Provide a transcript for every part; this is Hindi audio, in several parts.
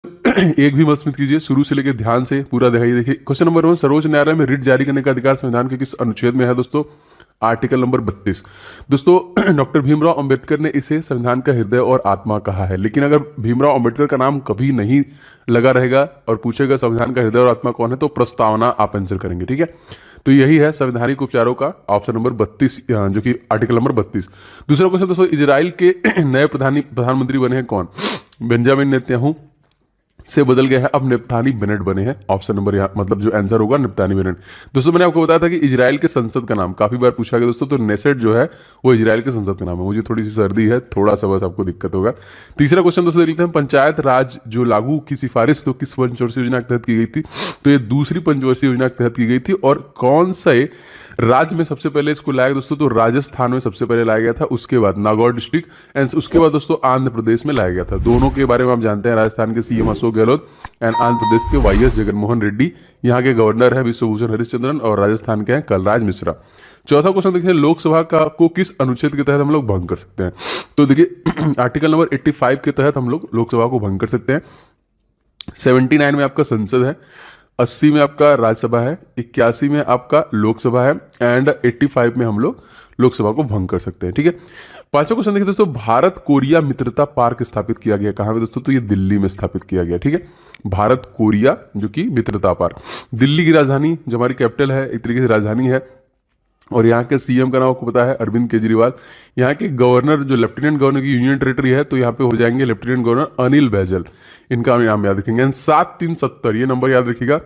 एक भी मत कीजिए, शुरू से लेकर ध्यान से पूरा दिखाइए। देखिए क्वेश्चन नंबर 1, सर्वोच्च न्यायालय में रिट जारी करने का अधिकार संविधान के किस अनुच्छेद में है दोस्तों? Article number 32। दोस्तों डॉक्टर भीमराव अंबेडकर ने इसे संविधान का हृदय और आत्मा कहा है। लेकिन अगर भीमराव अंबेडकर का नाम कभी नहीं लगा रहेगा और पूछेगा संविधान का हृदय और आत्मा कौन है, तो प्रस्तावना आप आंसर करेंगे। ठीक है, तो यही है संवैधानिक उपचारों का ऑप्शन नंबर 32, जो कि आर्टिकल नंबर 32। दूसरा क्वेश्चन दोस्तों, इजराइल के नए प्रधानमंत्री बने हैं कौन? बेंजामिन नेतन्याहू से बदल गया है, अब नेतन्याहू बेनेट बने हैं। ऑप्शन नंबर यहाँ मतलब जो आंसर होगा नेतन्याहू बेनेट। दोस्तों मैंने आपको बताया था कि इजराइल के संसद का नाम काफी बार पूछा गया दोस्तों, तो नेसेट जो है वो इजराइल के संसद का नाम है। मुझे थोड़ी सी सर्दी है, थोड़ा सा बस आपको दिक्कत होगा। तीसरा क्वेश्चन दोस्तों देख लेते हैं, पंचायत राज जो लागू की सिफारिश तो किस पंचवर्षीय योजना के तहत की गई थी? तो ये दूसरी पंचवर्षीय योजना के तहत की गई थी। और कौन से राज्य में सबसे पहले इसको लाया गया दोस्तों? तो राजस्थान में सबसे पहले लाया गया था, उसके बाद नागौर डिस्ट्रिक्ट, एंड उसके बाद दोस्तों आंध्र प्रदेश में लाया गया था। दोनों के बारे में आप जानते हैं, राजस्थान के सीएम अशोक गहलोत एंड आंध्र प्रदेश के वाईएस जगनमोहन रेड्डी। यहाँ के गवर्नर है विश्वभूषण हरिश्चंद्रन और राजस्थान के हैं कलराज मिश्रा। चौथा क्वेश्चन देखिए, लोकसभा का को किस अनुच्छेद के तहत हम लोग भंग कर सकते हैं? तो देखिए आर्टिकल नंबर 85 के तहत हम लोग लोकसभा को भंग कर सकते हैं। 79 में आपका संसद है, 80 में आपका राज्यसभा है, 81 में आपका लोकसभा है, एंड 85 में हम लोग लोकसभा को भंग कर सकते हैं। ठीक है, पांचवा क्वेश्चन देखिए दोस्तों, भारत कोरिया मित्रता पार्क स्थापित किया गया कहाँ पे दोस्तों? तो ये दिल्ली में स्थापित किया गया। ठीक है, भारत कोरिया जो कि मित्रता पार्क, दिल्ली की राजधानी जो हमारी कैपिटल है, एक तरीके से राजधानी है। और यहाँ के सीएम का नाम आपको पता है, अरविंद केजरीवाल। यहाँ के गवर्नर जो लेफ्टिनेंट गवर्नर की यूनियन टेरिटरी है, तो यहाँ पे हो जाएंगे लेफ्टिनेंट गवर्नर अनिल बैजल। इनका नाम याद रखेंगे। 7-3-70 ये नंबर याद रखिएगा,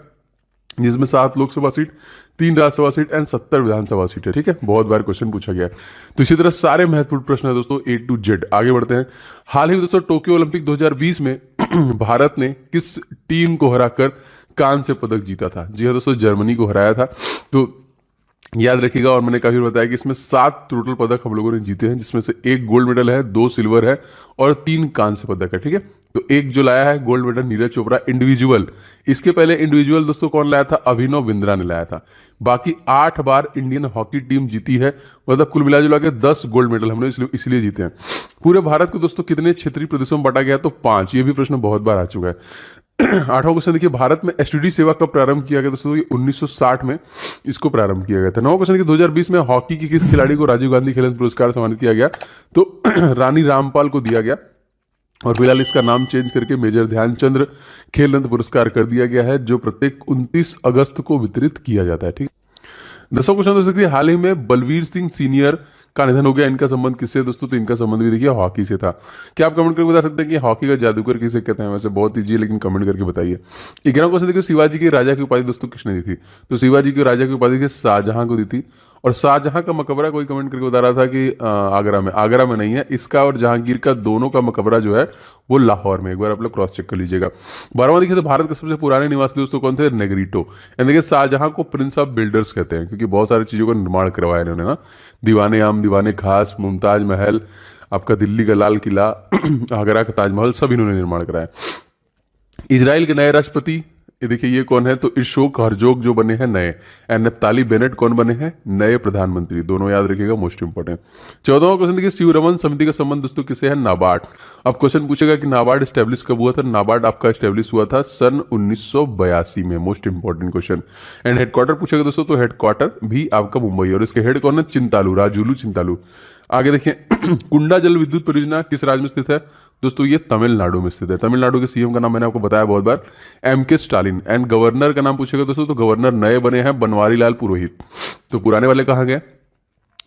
जिसमें 7 Lok Sabha seat, 3 Rajya Sabha seat and 70 Vidhan Sabha seat है। ठीक है, बहुत बार क्वेश्चन पूछा गया है। तो इसी तरह सारे महत्वपूर्ण प्रश्न है दोस्तों A to Z। आगे बढ़ते हैं। हाल ही में दोस्तों टोक्यो ओलंपिक 2020 में भारत ने किस टीम को हराकर कांस्य पदक जीता था? जी हाँ दोस्तों, जर्मनी को हराया था। तो याद रखिएगा, और मैंने काफी बताया कि इसमें 7 टोटल पदक हम लोगों ने जीते हैं, जिसमें से 1 गोल्ड मेडल है, 2 सिल्वर है और 3 कांस्य पदक है। ठीक है, तो एक जो लाया है gold medal Neeraj Chopra individual. इसके पहले इंडिविजुअल दोस्तों कौन लाया था? अभिनव बिंद्रा ने लाया था। बाकी 8 बार इंडियन हॉकी टीम जीती है, मतलब कुल मिला जुला के 10 गोल्ड मेडल हमने इसलिए जीते हैं। पूरे भारत को दोस्तों कितने क्षेत्रीय प्रदेशों में बांटा गया? तो 5। ये भी प्रश्न बहुत बार आ चुका है। 8वां क्वेश्चन देखिए, भारत में एसटीडी सेवा कब प्रारंभ किया गया दोस्तों? ये 1960 में इसको प्रारंभ किया गया था। 9वां क्वेश्चन देखिए, 2020 में हॉकी की किस खिलाड़ी को राजीव गांधी खेल रत्न पुरस्कार सम्मानित किया गया? तो रानी रामपाल को दिया गया, और फिलहाल इसका नाम चेंज करके मेजर ध्यानचंद्र खेल रत्न पुरस्कार कर दिया गया है, जो प्रत्येक 29 अगस्त को वितरित किया जाता है। ठीक, 10वां क्वेश्चन दोस्तों देखिए, हाल ही में बलवीर सिंह सीनियर का निधन हो गया, इनका संबंध किससे दोस्तों? तो इनका संबंध भी देखिए हॉकी से था। क्या आप कमेंट करके बता सकते हैं कि हॉकी का जादूगर किसे कहते हैं? वैसे बहुत ईजी है, लेकिन कमेंट करके बताइए। 11वां क्वेश्चन देखिए, शिवाजी की राजा की उपाधि दोस्तों किसने दी थी? तो शिवाजी की राजा की उपाधि के शाहजहां को दी थी। और शाहजहां का मकबरा कोई कमेंट करके बता रहा था कि आगरा में नहीं है इसका, और जहांगीर का दोनों का मकबरा जो है वो लाहौर में। एक बार आप लोग क्रॉस चेक कर लीजिएगा। 12वां देखिए, तो भारत के सबसे पुराने निवासी दोस्तों कौन थे? नेग्रीटो। यानी देखिए शाहजहां को प्रिंस ऑफ बिल्डर्स कहते हैं, क्योंकि बहुत सारी चीजों का निर्माण करवाया इन्होंने ना। दीवाने आम, दीवाने खास, मुमताज महल, आपका दिल्ली का लाल किला, आगरा का ताजमहल, सब इन्होंने निर्माण कराया। इजराइल के नए राष्ट्रपति ये देखिए ये कौन है? तो इशोक हरजोग जो बने हैं नए, एंड नफ्ताली बेनेट कौन बने हैं? नए प्रधानमंत्री। दोनों याद रखिएगा, मोस्ट इंपोर्टेंट। 14वां क्वेश्चन देखिए, शिवरमन समिति का संबंध दोस्तों किसे है? नाबार्ड। अब क्वेश्चन पूछेगा कि नाबार्ड स्टैब्लिश कब हुआ था? नाबार्ड आपका स्टैब्लिश हुआ था सन 1982 में। Most important question. And headquarter पूछेगा दोस्तों, तो हेडक्वार्टर भी आपका मुंबई, और इसके हेड कौन है? चिंतालू, राजूलू चिंतालू। आगे देखिए, कुंडा जल विद्युत परियोजना किस राज्य में स्थित है? दोस्तों ये तमिलनाडु में स्थित है। तमिलनाडु के सीएम का नाम मैंने आपको बताया बहुत बार, M.K. स्टालिन। एंड गवर्नर का नाम पूछेगा दोस्तों, तो गवर्नर नए बने हैं बनवारी लाल पुरोहित। तो पुराने वाले कहाँ गए?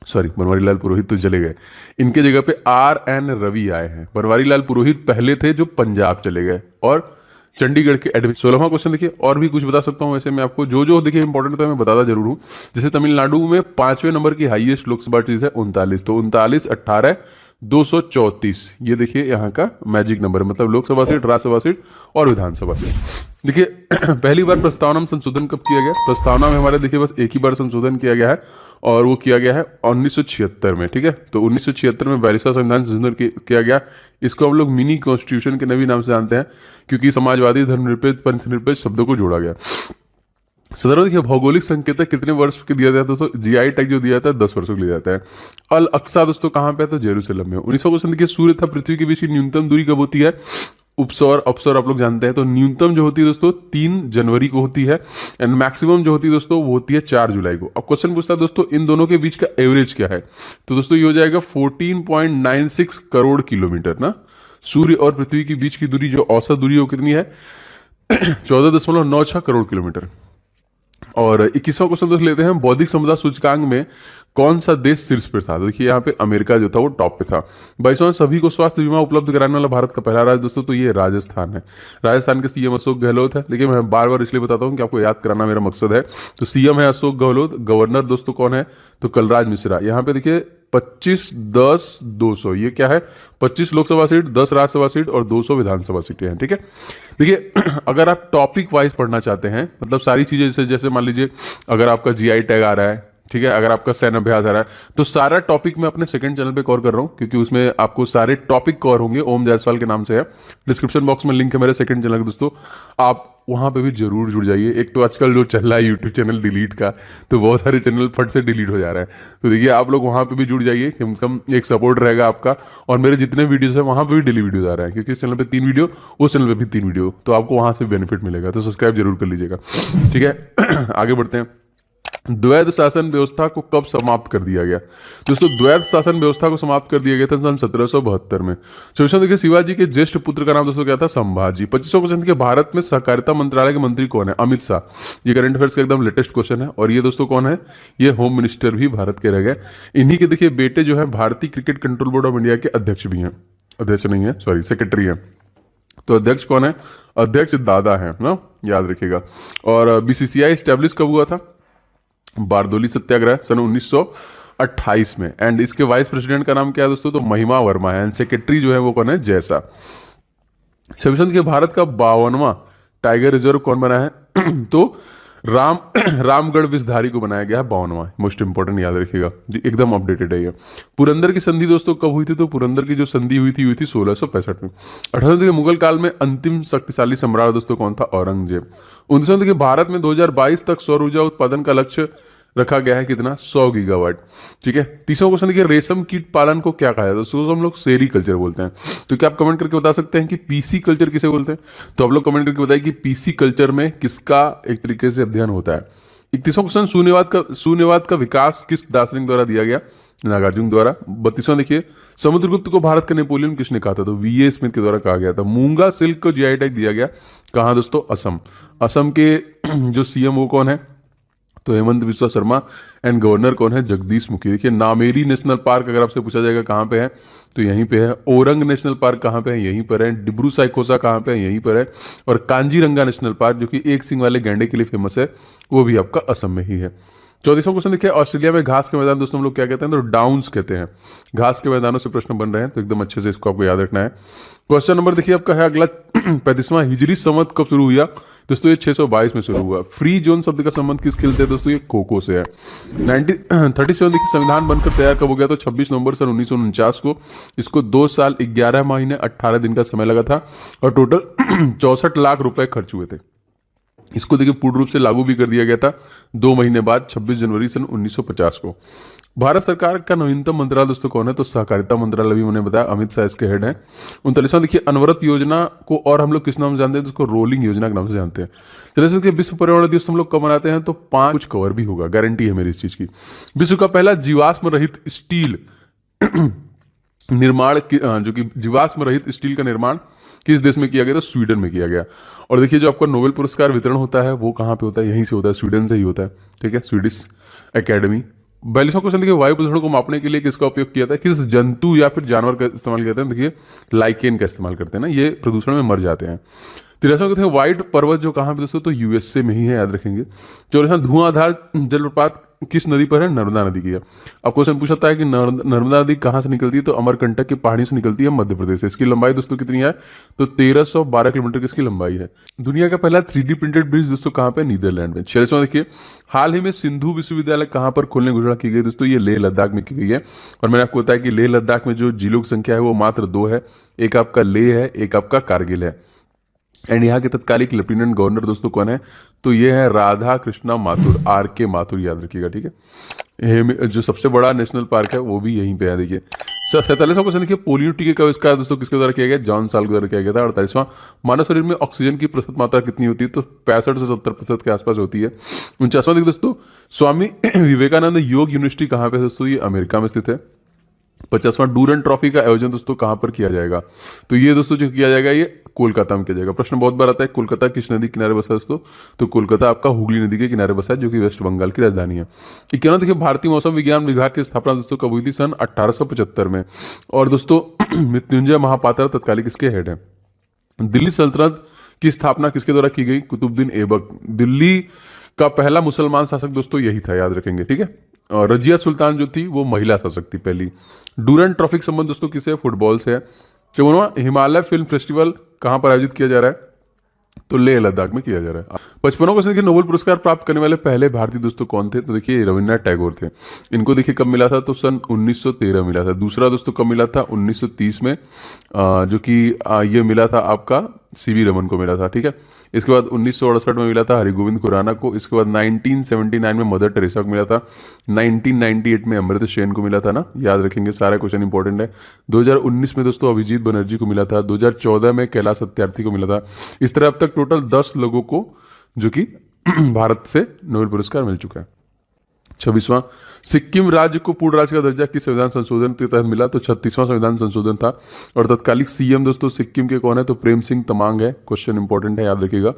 सॉरी, बनवारी लाल पुरोहित तो चले गए, इनके जगह पे R.N. रवि आए हैं। बनवारी लाल पुरोहित पहले थे जो पंजाब चले गए, और चंडीगढ़ के एडमिन। 16वां क्वेश्चन देखिए, और भी कुछ बता सकता हूं वैसे मैं आपको, जो देखिए इंपॉर्टेंट तो मैं बताता जरूर हूं। जैसे तमिलनाडु में 5वें नंबर की हाईएस्ट लोकसभा सीट है 39, तो 39, 18, 234 ये देखिए यहाँ का मैजिक नंबर है, मतलब लोकसभा सीट, राज्यसभा सीट और विधानसभा सीट। देखिए पहली बार प्रस्तावना में संशोधन कब किया गया? प्रस्तावना में हमारे देखिए बस एक ही बार संशोधन किया गया है, और वो किया गया है 1976 में। ठीक है, तो 1976 में 42वां संविधान संशोधन किया गया। इसको हम लोग मिनी कॉन्स्टिट्यूशन के नए नाम से जानते हैं, क्योंकि समाजवादी, धर्मनिरपेक्ष, पंथनिरपेक्ष शब्दों को जोड़ा गया। सदर देखिए, भौगोलिक संकेतक कितने वर्ष के दिया जाता है दोस्तों? जीआई टैग जो दिया जाता है 10 वर्षों के लिए जाता है। अल अक्सा दोस्तों कहाँ पे है? तो जेरूसलम में। 19 क्वेश्चन देखिए, सूर्य तथा पृथ्वी के बीच की न्यूनतम दूरी कब होती है? उपसौर अपसौर आप लोग जानते हैं। तो न्यूनतम जो होती है दोस्तों 3 जनवरी को होती है, एंड मैक्सिमम जो होती है दोस्तों वो होती है 4 जुलाई को। अब क्वेश्चन पूछता है दोस्तों इन दोनों के बीच का एवरेज क्या है, तो दोस्तों ये हो जाएगा 14.96 करोड़ किलोमीटर ना। सूर्य और पृथ्वी के बीच की दूरी जो औसत दूरी है वो कितनी है 14.96 करोड़ किलोमीटर। और 21वां क्वेश्चन दोस्त लेते हैं, बौद्धिक संपदा सूचकांक में कौन सा देश शीर्ष पर था। देखिए यहाँ पे अमेरिका जो था वो टॉप पे था। 22वां, सभी को स्वास्थ्य बीमा उपलब्ध कराने वाला भारत का पहला राज्य दोस्तों, तो ये राजस्थान है। राजस्थान के सीएम अशोक गहलोत है, लेकिन मैं बार बार इसलिए बताता हूँ कि आपको याद कराना मेरा मकसद है। तो सीएम है अशोक गहलोत, गवर्नर दोस्तों कौन है, तो कलराज मिश्रा। यहाँ पे देखिए 25, 10, 200, ये क्या है 25 लोकसभा सीट, 10 राज्यसभा सीट और 200 विधानसभा सीटें हैं, ठीक है। देखिए अगर आप टॉपिक वाइज पढ़ना चाहते हैं, मतलब सारी चीजें जैसे जैसे मान लीजिए अगर आपका जीआई टैग आ रहा है, ठीक है, अगर आपका सैन्य अभ्यास आ रहा है, तो सारा टॉपिक मैं अपने सेकंड चैनल पे कवर कर रहा हूँ, क्योंकि उसमें आपको सारे टॉपिक कवर होंगे। ओम जायसवाल के नाम से है, डिस्क्रिप्शन बॉक्स में लिंक है मेरे सेकंड चैनल का दोस्तों, आप वहां पे भी जरूर जुड़ जाइए। एक तो आजकल जो चल रहा है यूट्यूब चैनल डिलीट का, तो बहुत सारे चैनल फट से डिलीट हो जा रहा है। तो देखिए आप लोग वहां पे भी जुड़ जाइए, कम से कम एक सपोर्ट रहेगा आपका। और मेरे जितने वीडियोस है वहां पे भी डेली वीडियोस आ रहा है, क्योंकि इस चैनल पे 3 वीडियो, उस चैनल पे भी 3 वीडियो, तो आपको वहां से बेनिफिट मिलेगा। तो सब्सक्राइब जरूर कर लीजिएगा, ठीक है। आगे बढ़ते हैं। द्वैध शासन व्यवस्था को कब समाप्त कर दिया गया दोस्तों, द्वैध शासन व्यवस्था को समाप्त कर दिया गया था सन 1772 में। 24वां देखिए, शिवाजी के ज्येष्ठ पुत्र का नाम दोस्तों क्या था, संभाजी। 25वां क्वेश्चन देखिए, भारत में सहकारिता मंत्रालय के मंत्री कौन है, अमित शाह। ये करंट अफेयर्स का एकदम लेटेस्ट क्वेश्चन है। और ये दोस्तों कौन है, ये होम मिनिस्टर भी भारत के रह गए। इन्हीं के देखिए बेटे जो है भारतीय cricket control board of India के अध्यक्ष भी हैं, अध्यक्ष नहीं है सॉरी सेक्रेटरी है। तो अध्यक्ष कौन है, अध्यक्ष दादा है ना, याद रखिएगा। और बीसीसीआई स्टैब्लिश कब हुआ था, बारदोली सत्याग्रह सन 1928 में। एंड इसके वाइस प्रेसिडेंट का नाम क्या है दोस्तों, तो महिमा वर्मा है। एंड सेक्रेटरी जो है वो कौन है, जैसा। 26 के भारत का 52वां टाइगर रिजर्व कौन बना है तो रामगढ़ विषधारी को बनाया गया है 52वां। मोस्ट इंपोर्टेंट याद रखिएगा जी, एकदम अपडेटेड है ये। पुरंदर की संधि दोस्तों कब हुई थी, तो पुरंदर की जो संधि हुई थी 1665 में। 18 के मुगल काल में अंतिम शक्तिशाली सम्राट दोस्तों कौन था, औरंगजेब। 19 के भारत में 2022 तक सौर ऊर्जा उत्पादन का लक्ष्य रखा गया है कितना, 100 गीगावाट, ठीक है। 30वां क्वेश्चन देखिए, रेशम कीट पालन को क्या कहा जाता है, तो हम लोग सेरी कल्चर बोलते हैं। तो क्या आप कमेंट करके बता सकते हैं कि पीसी कल्चर किसे बोलते हैं, तो आप लोग कमेंट करके बताइए कि पीसी कल्चर में किसका एक तरीके से अध्ययन होता है। 31वां क्वेश्चन, सुन्यवाद का विकास किस दार्शनिक द्वारा दिया गया, नागार्जुन द्वारा। 32वां देखिए, समुद्रगुप्त को भारत का नेपोलियन किसने कहा था, तो वीए स्मिथ के द्वारा कहा गया था। मूंगा सिल्क को जीआई टैग दिया गया कहाँ दोस्तों, असम। असम के जो सीएम वो कौन है, तो हेमंत बिस्वा शर्मा। एंड गवर्नर कौन है, जगदीश मुखी। देखिए नामेरी नेशनल पार्क अगर आपसे पूछा जाएगा कहाँ पे है, तो यहीं पे है। ओरंग नेशनल पार्क कहाँ पे है, यहीं पर है। डिब्रू साइखोसा कहाँ पे है, यहीं पर है। और कांजीरंगा नेशनल पार्क जो कि एक सिंग वाले गैंडे के लिए फेमस है, वो भी आपका असम में ही है। 34वां क्वेश्चन देखिए, ऑस्ट्रेलिया में घास के मैदान दोस्तों हम लोग क्या कहते हैं, तो डाउन्स कहते हैं। घास के मैदानों से प्रश्न बन रहे हैं, तो एकदम अच्छे से इसको आपको याद रखना है। क्वेश्चन नंबर देखिए आपका है अगला 35वां, हिजरी संवत कब शुरू हुआ, दोस्तों ये 622 में शुरू हुआ। फ्री जोन शब्द का संबंध किस खेल से है दोस्तों, ये खो खो से है। 37 देखिए, संविधान बनकर तैयार कब हो गया, तो 26 नवंबर सन 1949 को। इसको 2 साल 11 महीने 18 दिन का समय लगा था, और टोटल 64 लाख रुपए खर्च हुए थे। इसको देखिए पूर्ण रूप से लागू भी कर दिया गया था 2 महीने बाद, 26 जनवरी सन 1950 को। भारत सरकार का नवीनतम मंत्रालय दोस्तों कौन है, तो सहकारिता मंत्रालय भी मैंने बताया, अमित शाह इसके हेड हैं। 39वां देखिए, अनवरत योजना को और हम लोग किस नाम से जानते हैं, तो उसको रोलिंग योजना के नाम से जानते हैं। चलिए विश्व पर्यावरण दिवस हम लोग कब मनाते हैं, तो 5 कुछ कवर भी होगा, गारंटी है मेरी इस चीज की। विश्व का पहला जीवाश्म रहित स्टील निर्माण जो कि जीवाश्म रहित स्टील का निर्माण किस देश में किया गया, तो स्वीडन में किया गया। और देखिए जो आपका नोबेल पुरस्कार वितरण होता है वो कहाँ पे होता है, यहीं से होता है, स्वीडन से ही होता है, ठीक है, स्वीडिश एकेडमी। 42वां क्वेश्चन देखिए, वायु प्रदूषण को मापने के लिए किसका उपयोग किया था, किस जंतु या फिर जानवर का इस्तेमाल करते हैं, देखिए लाइकेन का इस्तेमाल करते हैं ना, ये प्रदूषण में मर जाते हैं। 43वां कहते हैं, व्हाइट पर्वत जो कहाँ पे दोस्तों, तो यूएसए में ही है, याद रखेंगे। 44वां, धुआंधार जलप्रपात किस नदी पर है, नर्मदा नदी की है। अब क्वेश्चन पूछता है कि नर्मदा नदी कहाँ से निकलती है, तो अमरकंटक की पहाड़ी से निकलती है, मध्य प्रदेश से। इसकी लंबाई दोस्तों कितनी है, तो 1312 किलोमीटर की इसकी लंबाई है। दुनिया का पहला 3D प्रिंटेड ब्रिज दोस्तों कहाँ पे, नीदरलैंड में। 46वां देखिए, हाल ही में सिंधु विश्वविद्यालय कहाँ पर खोलने की घोषणा की गई दोस्तों, ये लेह लद्दाख में की गई है। और मैंने आपको बताया कि लेह लद्दाख में जो जिलों की संख्या है वो मात्र 2 है, एक आपका लेह है, एक आपका कारगिल है। एंड यहाँ के तत्कालिक लेफ्टिनेंट गवर्नर दोस्तों कौन है, तो ये है राधा कृष्णा माथुर, RK माथुर, याद रखिएगा, ठीक है। जो सबसे बड़ा नेशनल पार्क है वो भी यहीं पे है, देखिए 47वां क्वेश्चन देखिए, पोलियो टीके का आविष्कार दोस्तों किसके द्वारा किया गया? जॉन साल के द्वारा किया गया था। 48वां, मानव शरीर में ऑक्सीजन की प्रतिशत मात्रा कितनी होती है? तो 65 से 70% के आसपास होती है। 49वां देखिए दोस्तों, स्वामी विवेकानंद योग यूनिवर्सिटी कहाँ पे है दोस्तों? ये अमेरिका में स्थित है। 50वां, डूरन ट्रॉफी का आयोजन दोस्तों कहाँ पर किया जाएगा? तो ये दोस्तों जो किया जाएगा ये कोलकाता में किया जाएगा। प्रश्न बहुत बार आता है, कोलकाता किस नदी किनारे बसा है दोस्तों? तो कोलकाता आपका हुगली नदी के किनारे बसा है, जो कि वेस्ट बंगाल की राजधानी है। इक्यावन देखिए, भारतीय मौसम विज्ञान विभाग की स्थापना दोस्तों कब हुई थी? सन 1875 में। और दोस्तों मृत्युंजय महापात्रा तत्कालीन किसके हेड है? दिल्ली सल्तनत की स्थापना किसके द्वारा की गई? कुतुबुद्दीन ऐबक। दिल्ली का पहला मुसलमान शासक दोस्तों यही था, याद रखेंगे, ठीक है। और रजिया सुल्तान जो थी वो महिला शासक थी पहली। डूरन ट्रॉफी का संबंध दोस्तों किससे? फुटबॉल से है। 54वां, हिमालय फिल्म फेस्टिवल कहाँ पर आयोजित किया जा रहा है? तो लेह लद्दाख में किया जा रहा है। 55वां क्वेश्चन देखिए, नोबेल पुरस्कार प्राप्त करने वाले पहले भारतीय दोस्तों कौन थे? तो देखिए रविन्द्रनाथ टैगोर थे। इनको देखिए कब मिला था? तो सन 1913 मिला था। दूसरा दोस्तों कब मिला था? 1930 में, जो कि ये मिला था आपका सीवी रमन को मिला था, ठीक है। इसके बाद 1968 में मिला था हरिगोविंद खुराना को। इसके बाद 1979 में मदर टेरेसा को मिला था। 1998 में अमृत सेन को मिला था ना, याद रखेंगे, सारा क्वेश्चन इंपॉर्टेंट है। 2019 में दोस्तों अभिजीत बनर्जी को मिला था। 2014 में कैलाश सत्यार्थी को मिला था। इस तरह अब तक टोटल 10 लोगों को जो कि भारत से नोबेल पुरस्कार मिल चुका है। 26वां, सिक्किम राज्य को पूर्ण राज्य का दर्जा किस संविधान संशोधन के तहत मिला? तो 36वां संविधान संशोधन था। और तत्कालिक सीएम दोस्तों सिक्किम के कौन है? तो प्रेम सिंह तमांग है। क्वेश्चन इंपॉर्टेंट है, याद रखिएगा।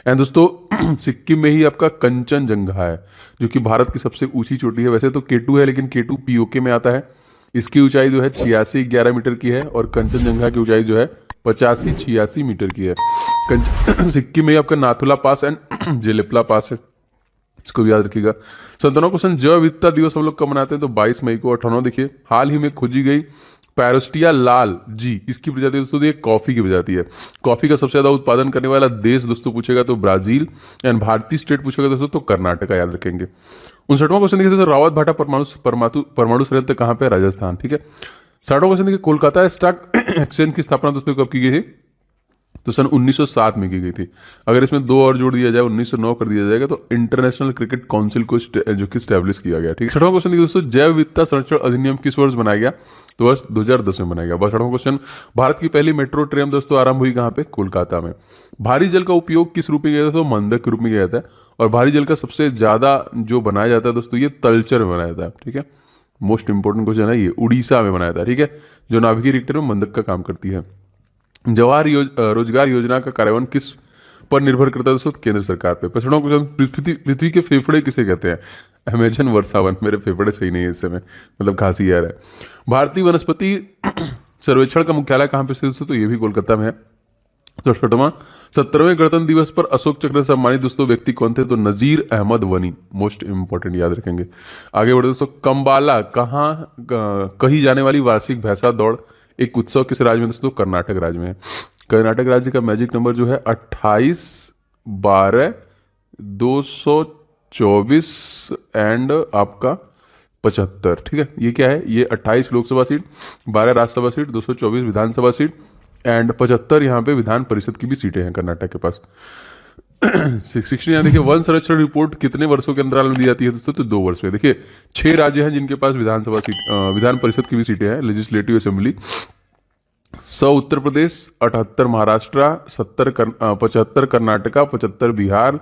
एंड दोस्तों सिक्किम में ही आपका कंचनजंगा है, जो कि भारत की सबसे ऊंची चोटी है। वैसे तो केटू है, लेकिन केटू पीओके में आता है। इसकी ऊंचाई जो है 86-11 मीटर की है, और कंचनजंगा की ऊंचाई जो है 85-86 मीटर की है। सिक्किम में आपका नाथुला पास एंड जेलेपला पास है, इसको भी याद रखिएगा। 57वां क्वेश्चन, जैव विविधता दिवस हम लोग कब मनाते हैं? तो 22 मई को। 58वां देखिए, हाल ही में खोजी गई पैरोस्टिया लाल जी किसकी प्रजाति है दोस्तों? ये कॉफी की प्रजाति है। कॉफी का सबसे ज्यादा उत्पादन करने वाला देश दोस्तों पूछेगा तो ब्राजील। एंड भारतीय स्टेट पूछेगा दोस्तों तो कर्नाटका, याद रखेंगे। 59वां क्वेश्चन देखिए दोस्तों, रावत भाटा परमाणु संयंत्र कहाँ पे? राजस्थान, ठीक है। 60वां क्वेश्चन देखिए, कोलकाता स्टॉक एक्सचेंज की स्थापना दोस्तों कब की गई थी? तो सन 1907 में की गई थी। अगर इसमें 2 और जोड़ दिया जाए, 1909 कर दिया जाएगा, तो इंटरनेशनल क्रिकेट काउंसिल को जो कि स्टैब्लिश किया गया, ठीक है। 60वां क्वेश्चन देखिए दोस्तों, जैव विविधता संरक्षण अधिनियम किस वर्ष बनाया गया? तो वर्ष 2010 में बनाया गया। 62वां क्वेश्चन, भारत की पहली मेट्रो ट्रेन दोस्तों आरंभ हुई कहाँ पे? कोलकाता में। भारी जल का उपयोग किस रूप में किया जाता है? तो मंदक के रूप में किया जाता है। और भारी जल का सबसे ज्यादा जो बनाया जाता है दोस्तों, ये तलचर में बनाया जाता है, ठीक है। मोस्ट इंपोर्टेंट क्वेश्चन है ये, उड़ीसा में बनाया था, ठीक है, जो नाभिकीय रिएक्टर में मंदक का काम करती है। जवाहर रोजगार योजना का कार्यान्वयन किस पर निर्भर करता है दोस्तों? केंद्र सरकार पे। 55वां क्वेश्चन, पृथ्वी के फेफड़े किसे कहते हैं? अमेजन वर्षावन। मेरे फेफड़े सही नहीं है इस समय, मतलब खांसी आ रहा है। भारतीय वनस्पति सर्वेक्षण का मुख्यालय कहाँ पे स्थित है? तो ये भी कोलकाता में है। तो 70वें गणतंत्र दिवस पर अशोक चक्र से सम्मानित दोस्तों व्यक्ति कौन थे? तो नजीर अहमद वनी, मोस्ट इंपॉर्टेंट, याद रखेंगे। आगे बढ़े दोस्तों, कम्बाला कही जाने वाली वार्षिक भैंसा दौड़ एक उत्सव किस राज्य में दोस्तों? कर्नाटक राज्य में है। कर्नाटक राज्य का मैजिक नंबर जो है 28-12-224 एंड आपका 75, ठीक है। ये क्या है? ये 28 Lok Sabha seat, 12 Rajya Sabha seat, 224 Vidhan Sabha seat and 75 यहाँ पे विधान परिषद की भी सीटें हैं कर्नाटक के पास। 60 यहाँ देखिए, वन संरक्षण रिपोर्ट कितने वर्षों के अंतराल में दी जाती है दोस्तों? तो 2 वर्ष में। देखिए 6 राज्य हैं जिनके पास विधानसभा सीट, विधान परिषद की भी सीटें हैं, लेजिस्लेटिव असेंबली। 100 उत्तर प्रदेश, 78 महाराष्ट्र, 75 कर्नाटका, 75 बिहार,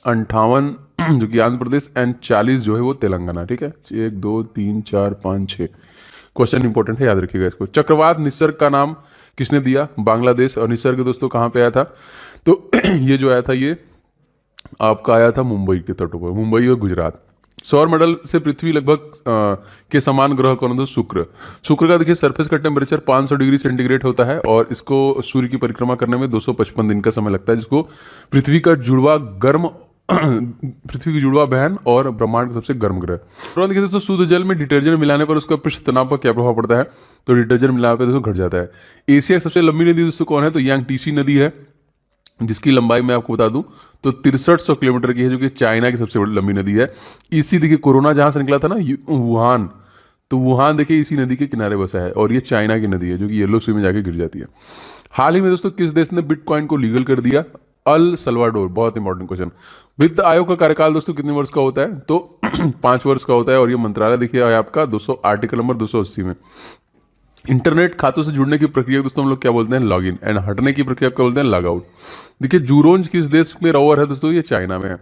58 जो कि आंध्र प्रदेश एंड 40 जो है वो तेलंगाना, ठीक है। 1 2 3 4 5 6 क्वेश्चन इंपॉर्टेंट है, याद रखिएगा इसको। चक्रवात निसर्ग का नाम किसने दिया? बांग्लादेश। और निसर्ग दोस्तों कहाँ पे आया था? तो ये जो आया था ये आपका आया था मुंबई के तटों पर, मुंबई और गुजरात। सौर मंडल से पृथ्वी लगभग के समान ग्रह कौन है? शुक्र। शुक्र का देखिए सरफेस का टेम्परेचर 500 डिग्री सेंटीग्रेड होता है और इसको सूर्य की परिक्रमा करने में 255 दिन का समय लगता है, जिसको पृथ्वी का जुड़वा गर्म पृथ्वी की जुड़वा बहन और ब्रह्मांड का सबसे गर्म ग्रह। तो देखिए दोस्तों, शुद्ध जल में डिटर्जेंट मिलाने पर उसका पृष्ठ तनाव पर क्या प्रभाव पड़ता है? तो डिटर्जेंट मिलाने पर दोस्तों घट जाता है। एशिया की सबसे लंबी नदी दोस्तों कौन है? तो यांगटीसी नदी है, जिसकी लंबाई मैं आपको बता दूं तो 6300 किलोमीटर की है, जो कि चाइना की सबसे बड़ी लंबी नदी है। इसी देखिए कोरोना जहां से निकला था ना, वुहान, तो वुहान देखिए इसी नदी के किनारे बसा है और ये चाइना की नदी है जो कि येलो सी में जाके गिर जाती है। हाल ही में दोस्तों किस देश ने बिटकॉइन को लीगल कर दिया? El Salvador. बहुत इंपॉर्टेंट क्वेश्चन। वित्त आयोग का कार्यकाल दोस्तों कितने वर्ष का होता है? तो 5 वर्ष का होता है और ये मंत्रालय देखिए आपका 200 आर्टिकल नंबर 280 में। इंटरनेट खातों से जुड़ने की प्रक्रिया को दोस्तों हम लोग क्या बोलते हैं, लॉगिन, एंड हटने की प्रक्रिया को क्या बोलते हैं, लॉग आउट। देखिए जूरोंज किस देश में रोवर है दोस्तों, ये चाइना में है।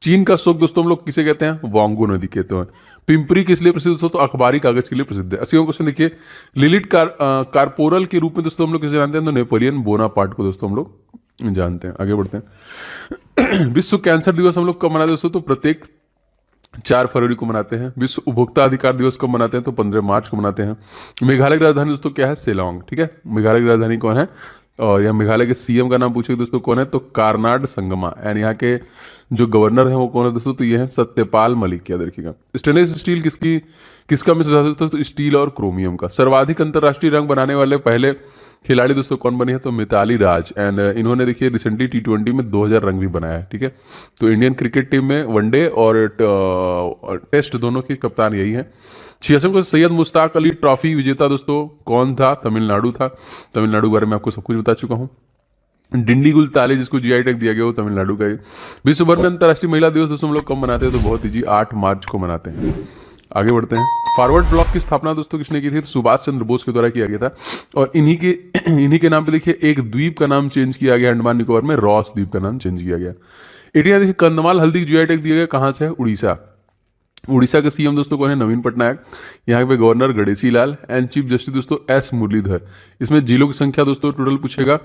चीन का शोक दोस्तों हम लोग किसे कहते हैं, वांगू नदी कहते हैं। पिंपरी किस लिए प्रसिद्ध दोस्तों, तो अखबारी कागज के लिए प्रसिद्ध है। 80वां क्वेश्चन देखिए, लिलिट कारपोरल के रूप में दोस्तों हम लोग किसे जानते हैं, तो नेपोलियन बोनापार्ट को दोस्तों हम लोग जानते हैं। आगे बढ़ते हैं। विश्व कैंसर दिवस हम लोग कब मनाते हैं दोस्तों, तो प्रत्येक 4 फरवरी को मनाते हैं। विश्व उपभोक्ता अधिकार दिवस कब मनाते हैं, तो 15 मार्च को मनाते हैं। मेघालय की राजधानी दोस्तों क्या है, शिलांग, ठीक है। मेघालय की राजधानी कौन है, और यहाँ मेघालय के सीएम का नाम पूछे दोस्तों कौन है, तो कार्नाड संगमा। एंड यहाँ के जो गवर्नर है वो कौन है दोस्तों, तो ये है सत्यपाल मलिक। याद रखिएगा। स्टेनलेस स्टील किसका मिश्र धातु दोस्तों, तो स्टील और क्रोमियम का। सर्वाधिक अंतर्राष्ट्रीय रंग बनाने वाले पहले खिलाड़ी दोस्तों कौन बने हैं, तो मिताली राज। एंड इन्होंने देखिए रिसेंटली T20 में 2000 रंग भी बनाया है, ठीक है। तो इंडियन क्रिकेट टीम में वनडे और टेस्ट दोनों के कप्तान यही है। 66 को सैयद मुश्ताक अली ट्रॉफी विजेता दोस्तों कौन था, तमिलनाडु था। तमिलनाडु के बारे में आपको सब कुछ बता चुका हूँ। डिंडीगुल ताले जिसको जीआई टैग दिया गया वो तमिलनाडु का है। विश्व भर में अंतर्राष्ट्रीय महिला दिवस दोस्तों हम लोग कब मनाते हैं, तो बहुत ही जी 8 मार्च को मनाते हैं। आगे बढ़ते हैं। फॉरवर्ड ब्लॉक की स्थापना दोस्तों किसने की थी, तो सुभाष चंद्र बोस के द्वारा किया गया था। और इन्हीं के नाम पे देखिए एक द्वीप का नाम चेंज किया गया अंडमान निकोबार में, रॉस द्वीप का नाम चेंज किया गया। इंडिया देखिए कंधमाल हल्दी जीआई टैग दिया गया कहाँ से है, उड़ीसा। उड़ीसा के सीएम दोस्तों कौन है, नवीन पटनायक। यहाँ पे governor Ganeshi Lal. And chief justice दोस्तों एस मुरलीधर। इसमें जिलों की संख्या दोस्तों टोटल पूछेगा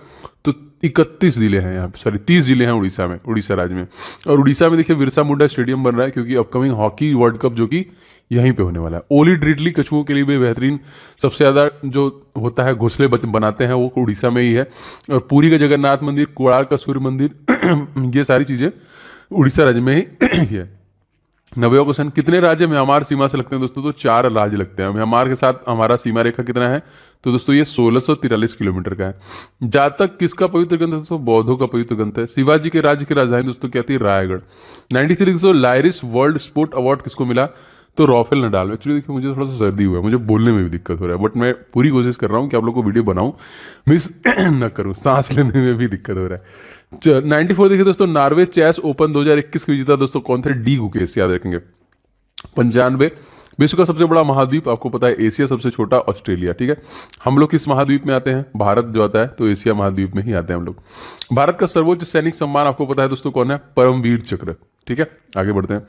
तो 31 जिले हैं यहाँ पे, सॉरी 30 जिले हैं उड़ीसा में, उड़ीसा राज्य में। और उड़ीसा में देखिए बिरसा मुंडा स्टेडियम बन रहा है क्योंकि अपकमिंग हॉकी वर्ल्ड कप जो कि यहीं पे होने वाला है। ओली ड्रिडली कछुओं के लिए भी बेहतरीन, सबसे ज़्यादा जो होता है घोंसले बनाते हैं वो उड़ीसा में ही है। और पुरी का जगन्नाथ मंदिर, कोणार्क का सूर्य मंदिर, ये सारी चीज़ें उड़ीसा राज्य में ही है। 90वां क्वेश्चन, कितने राज्य म्यांमार सीमा से लगते हैं दोस्तों, तो 4 राज्य लगते हैं। म्यांमार के साथ हमारा सीमा रेखा कितना है, तो दोस्तों ये 1643 किलोमीटर का है। जातक किसका पवित्र ग्रंथ है दोस्तों, बौद्धों का पवित्र ग्रंथ है। शिवाजी के राज्य की राजधानी दोस्तों क्या थी, रायगढ़। 93 दोस्तों लाइरिस वर्ल्ड स्पोर्ट अवार्ड किसको मिला, तो राफेल नडाल। एक्चुअली देखिए मुझे थोड़ा सा सर्दी हुआ है, मुझे बोलने में भी दिक्कत हो रहा है, बट मैं पूरी कोशिश कर रहा हूँ कि आप लोग को वीडियो बनाऊँ, मिस न करूँ, सांस लेने में भी दिक्कत हो रहा है। 94 देखिए दोस्तों नॉर्वे चेस ओपन 2021 के विजेता दोस्तों कौन थे, डी गुकेश, याद रखेंगे। 95 विश्व का सबसे बड़ा महाद्वीप आपको पता है एशिया, सबसे छोटा ऑस्ट्रेलिया, ठीक है। हम लोग किस महाद्वीप में आते हैं, भारत जो आता है तो एशिया महाद्वीप में ही आते हैं हम लोग। भारत का सर्वोच्च सैनिक सम्मान आपको पता है दोस्तों कौन है, परमवीर चक्र, ठीक है। आगे बढ़ते हैं।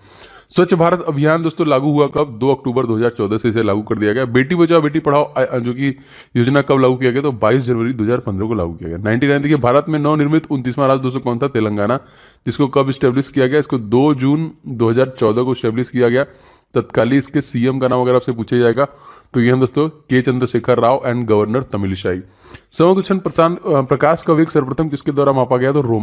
स्वच्छ भारत अभियान दोस्तों लागू हुआ कब, 2 अक्टूबर 2014 से इसे लागू कर दिया गया। बेटी बचाओ बेटी पढ़ाओ जो कि योजना कब लागू किया गया, तो 22 जनवरी 2015 को लागू किया गया। 99 देखिए भारत में नवनिर्मित 29वां राज्य दोस्तों कौन था, तेलंगाना, जिसको कब स्टेब्लिश किया गया, इसको 2 जून 2014 को स्टेब्लिश किया गया। तत्कालीन इसके सीएम का नाम अगर आपसे पूछा जाएगा तो ये हैं दोस्तों के Chandrashekhar Rao and governor Tamilisai. Some question, प्रकाश का वेग सर्वप्रथम किसके द्वारा मापा गया, तो रोमन